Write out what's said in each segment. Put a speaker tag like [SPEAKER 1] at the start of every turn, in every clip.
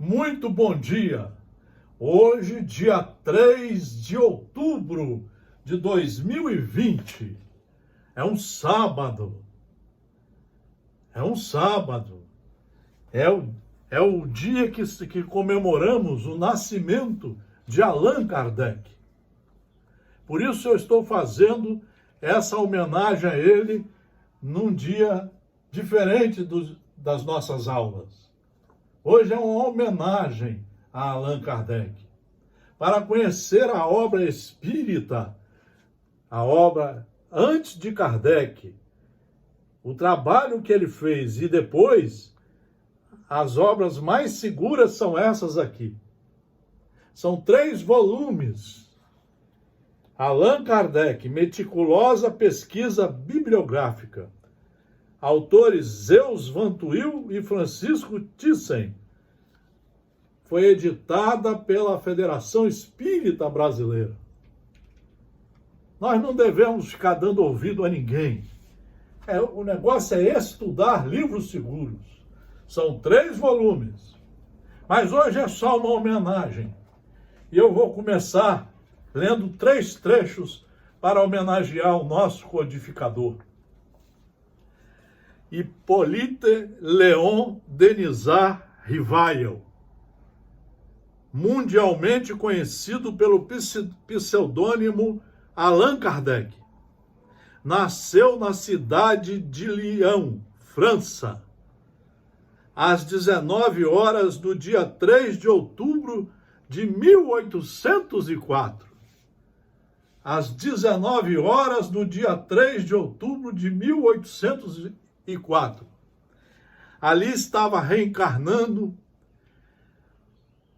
[SPEAKER 1] Muito bom dia! Hoje, dia 3 de outubro de 2020, é um sábado. É o dia que comemoramos o nascimento de Allan Kardec. Por isso eu estou fazendo essa homenagem a ele num dia diferente das nossas aulas. Hoje é uma homenagem a Allan Kardec. Para conhecer a obra espírita, a obra antes de Kardec, o trabalho que ele fez e depois, as obras mais seguras são essas aqui. São 3 volumes. Allan Kardec, meticulosa pesquisa bibliográfica. Autores Zeus Van Tuyl e Francisco Thyssen. Foi editada pela Federação Espírita Brasileira. Nós não devemos ficar dando ouvido a ninguém. O negócio é estudar livros seguros. São 3 volumes. Mas hoje é só uma homenagem. E eu vou começar lendo 3 trechos para homenagear o nosso codificador. Hippolyte Léon Denisard Rivail, mundialmente conhecido pelo pseudônimo Allan Kardec. Nasceu na cidade de Lyon, França, às 19 horas do dia 3 de outubro de 1804. Às 19 horas do dia 3 de outubro de 1804. Ali estava reencarnando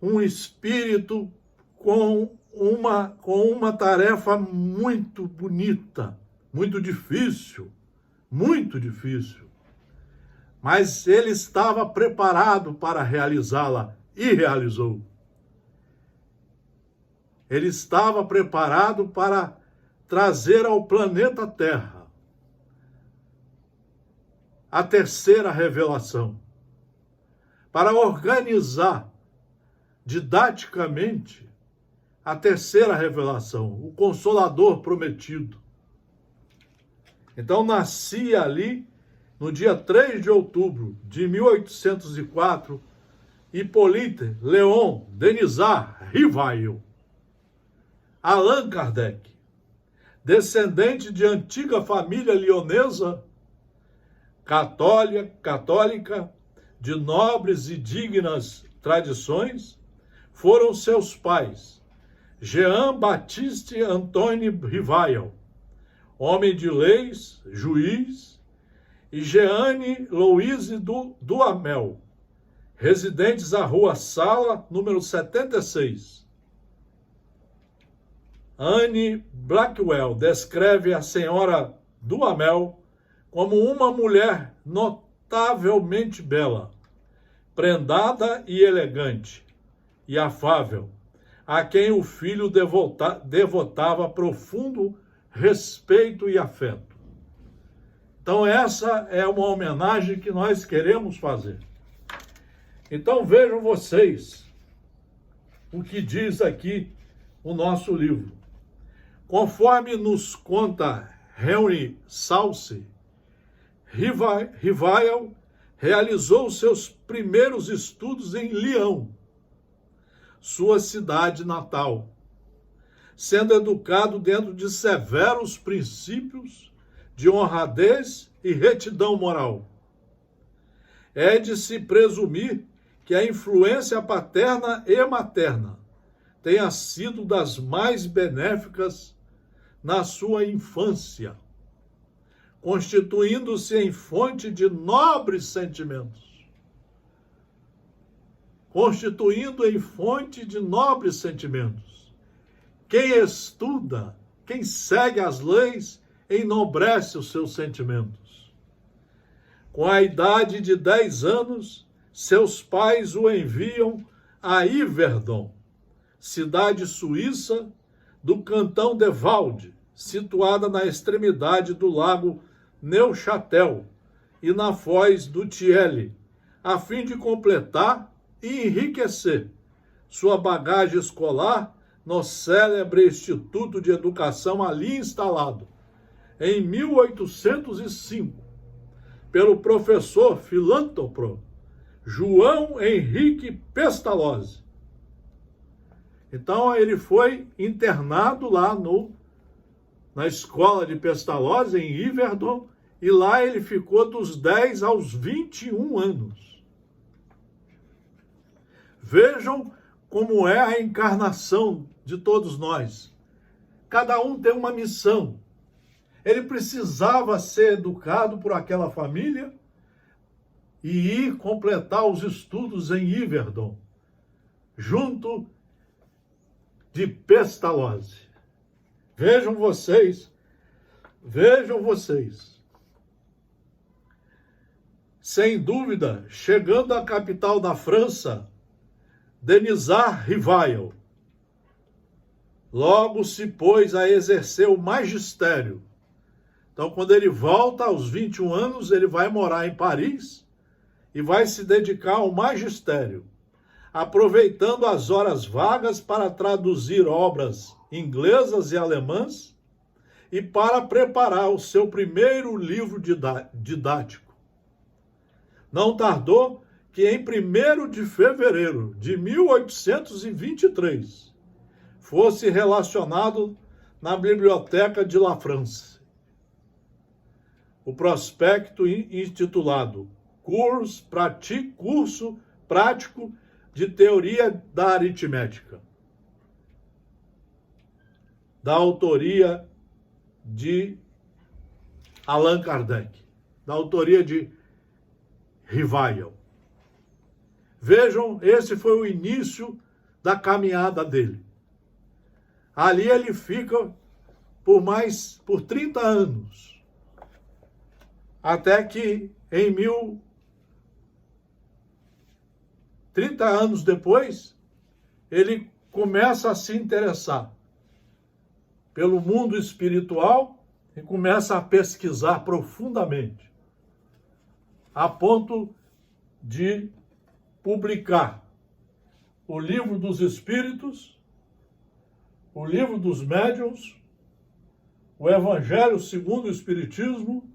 [SPEAKER 1] um espírito com uma tarefa muito bonita, muito difícil, mas ele estava preparado para realizá-la e realizou. Ele estava preparado para trazer ao planeta Terra a terceira revelação, para organizar didaticamente a terceira revelação, o Consolador prometido. Então nascia ali, no dia 3 de outubro de 1804, Hippolyte Léon Denisard Rivail, Allan Kardec, descendente de antiga família lionesa, católica, de nobres e dignas tradições, foram seus pais, Jean-Baptiste Antoine Rivail, homem de leis, juiz, e Jeanne Louise Duhamel, residentes à Rua Sala, número 76. Anne Blackwell descreve a senhora Duhamel como uma mulher notavelmente bela, prendada e elegante, e afável, a quem o filho devotava profundo respeito e afeto. Então essa é uma homenagem que nós queremos fazer. Então vejam vocês o que diz aqui o nosso livro. Conforme nos conta Henry Salce, Rivail realizou seus primeiros estudos em Lyon, sua cidade natal, sendo educado dentro de severos princípios de honradez e retidão moral. É de se presumir que a influência paterna e materna tenha sido das mais benéficas na sua infância, constituindo-se em fonte de nobres sentimentos. Quem estuda, quem segue as leis, enobrece os seus sentimentos. Com a idade de 10 anos, seus pais o enviam a Yverdon, cidade suíça do cantão de Valde, situada na extremidade do lago Neuchâtel e na foz do Tiele, a fim de completar e enriquecer sua bagagem escolar no célebre Instituto de Educação ali instalado, em 1805, pelo professor filântropo João Henrique Pestalozzi. Então ele foi internado lá na escola de Pestalozzi, em Yverdon, e lá ele ficou dos 10 aos 21 anos. Vejam como é a encarnação de todos nós. Cada um tem uma missão. Ele precisava ser educado por aquela família e ir completar os estudos em Yverdon, junto de Pestalozzi. Vejam vocês. Sem dúvida, chegando à capital da França, Denisard Rivail, logo se pôs a exercer o magistério. Então, quando ele volta aos 21 anos, ele vai morar em Paris e vai se dedicar ao magistério, aproveitando as horas vagas para traduzir obras inglesas e alemãs e para preparar o seu primeiro livro didático. Não tardou que em 1º de fevereiro de 1823 fosse relacionado na Biblioteca de La France o prospecto intitulado Curso Prático de Teoria da Aritmética, da autoria de Allan Kardec, da autoria de Rivail. Vejam, esse foi o início da caminhada dele. Ali ele fica por 30 anos, até que 30 anos depois, ele começa a se interessar pelo mundo espiritual e começa a pesquisar profundamente, a ponto de publicar o Livro dos Espíritos, o Livro dos Médiuns, o Evangelho segundo o Espiritismo,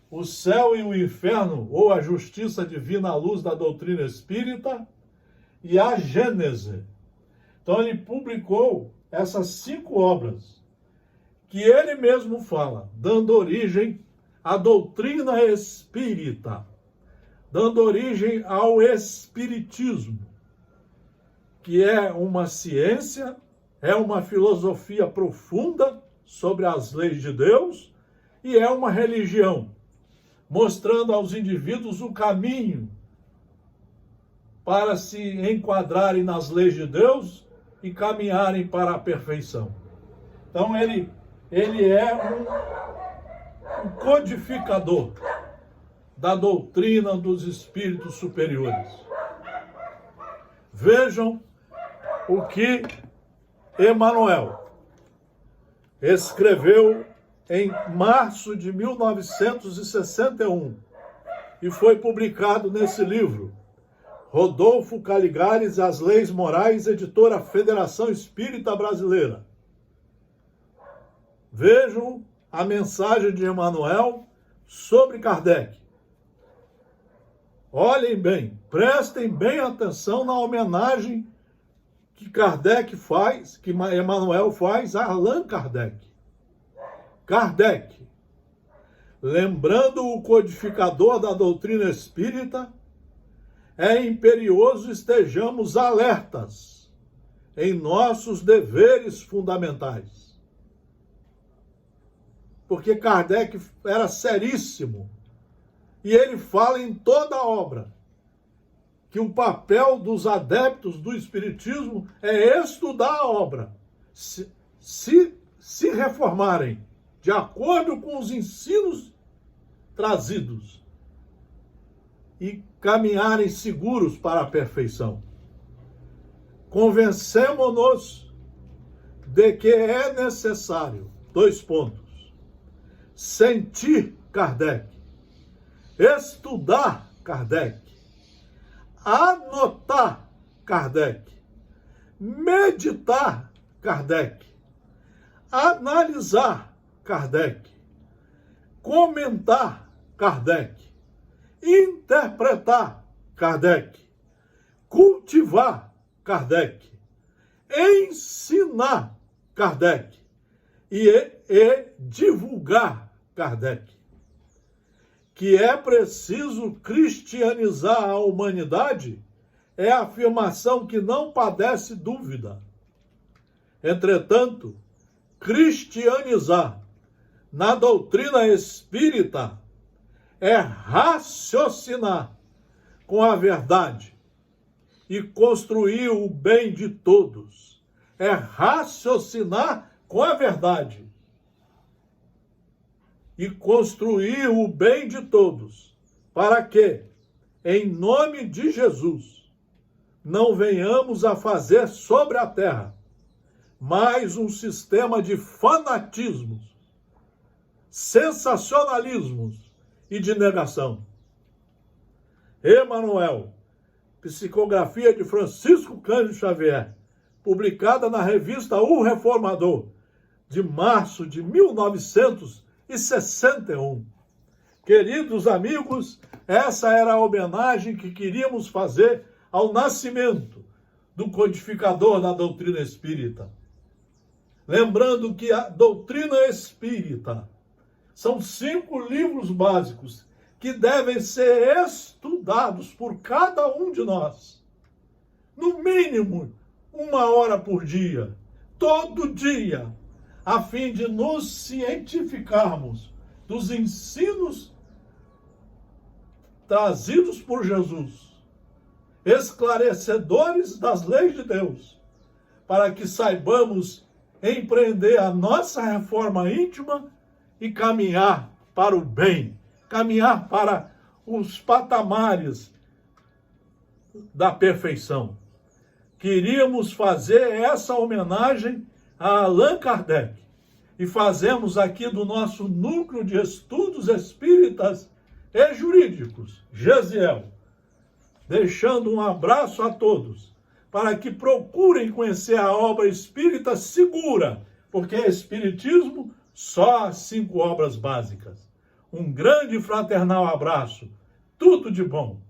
[SPEAKER 1] o Céu e o Inferno, ou a Justiça Divina à Luz da Doutrina Espírita, e a Gênese. Então ele publicou essas 5 obras, que ele mesmo fala, dando origem à doutrina espírita, dando origem ao Espiritismo, que é uma ciência, é uma filosofia profunda sobre as leis de Deus e é uma religião, mostrando aos indivíduos o caminho para se enquadrarem nas leis de Deus e caminharem para a perfeição. Então ele é um codificador da doutrina dos espíritos superiores. Vejam o que Emmanuel escreveu em março de 1961 e foi publicado nesse livro, Rodolfo Caligares, As Leis Morais, editora Federação Espírita Brasileira. Vejam a mensagem de Emmanuel sobre Kardec. Olhem bem, prestem bem atenção na homenagem que Kardec faz, que Emmanuel faz a Allan Kardec. Kardec, lembrando o codificador da doutrina espírita, é imperioso estejamos alertas em nossos deveres fundamentais. Porque Kardec era seríssimo. E ele fala em toda a obra que o papel dos adeptos do Espiritismo é estudar a obra, se reformarem de acordo com os ensinos trazidos e caminharem seguros para a perfeição. Convencemo-nos de que é necessário, 2 pontos, sentir Kardec, estudar Kardec, anotar, Kardec, meditar, Kardec, analisar, Kardec, comentar, Kardec, interpretar, Kardec, cultivar, Kardec, ensinar, Kardec e divulgar, Kardec. Que é preciso cristianizar a humanidade é a afirmação que não padece dúvida. Entretanto, cristianizar na doutrina espírita é raciocinar com a verdade e construir o bem de todos. É raciocinar com a verdade e construir o bem de todos, para que, em nome de Jesus, não venhamos a fazer sobre a terra mais um sistema de fanatismos, sensacionalismos e de negação. Emanuel, psicografia de Francisco Cândido Xavier, publicada na revista O Reformador, de março de 1961. Queridos amigos, essa era a homenagem que queríamos fazer ao nascimento do codificador da doutrina espírita. Lembrando que a doutrina espírita são 5 livros básicos que devem ser estudados por cada um de nós. No mínimo, 1 hora por dia, todo dia, a fim de nos cientificarmos dos ensinos trazidos por Jesus, esclarecedores das leis de Deus, para que saibamos empreender a nossa reforma íntima e caminhar para o bem, caminhar para os patamares da perfeição. Queríamos fazer essa homenagem a Allan Kardec e fazemos aqui do nosso núcleo de estudos espíritas e jurídicos, GESIEL, deixando um abraço a todos, para que procurem conhecer a obra espírita segura, porque é espiritismo só as 5 obras básicas. Um grande e fraternal abraço, tudo de bom.